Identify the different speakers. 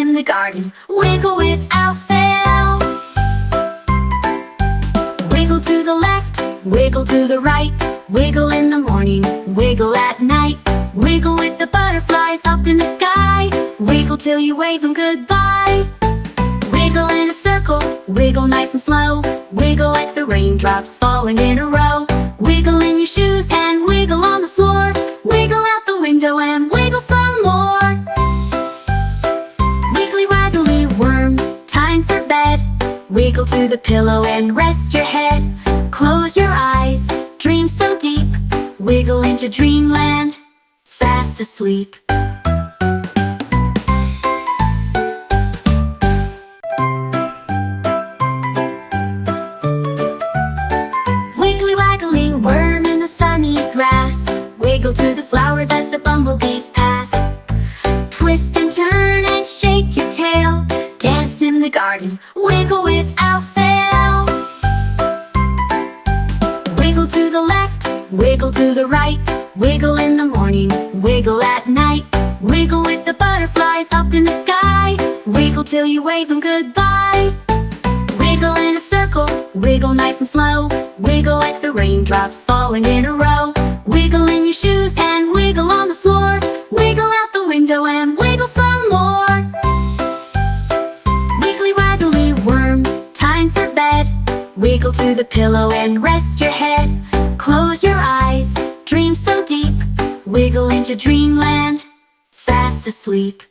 Speaker 1: in the garden, wiggle without fail. Wiggle to the left, wiggle to the right, wiggle in the morning, wiggle at night. Wiggle with the butterflies up in the sky, wiggle till you wave them goodbye. Wiggle in a circle, wiggle nice and slow, wiggle like the raindrops falling in a row. Wiggle in your shoes and wiggle on the floor, wiggle out the window and wiggle some more. Wiggly waggly worm, time for bed. Wiggle to the pillow and rest your head. Close your eyes, dream so deep, wiggle into dreamland, fast asleep. Wiggly waggly worm in the sunny grass, wiggle to the flowers as the bumblebees pass. Twist and turn and shake your tail, dance in the garden, wiggle without fail. Wiggle to the left, wiggle to the right, wiggle in the morning, wiggle at night. Wiggle with the butterflies up in the sky, wiggle till you wave them goodbye. Wiggle in a circle, wiggle nice and slow, wiggle like the raindrops falling in a row. Wiggle in your shoes and wiggle on the floor, wiggle out the window and wiggle some more. Wiggly waggly worm, time for bed. Wiggle to the pillow and rest your head. Close your eyes, dream so deep, wiggle into dreamland, fast asleep.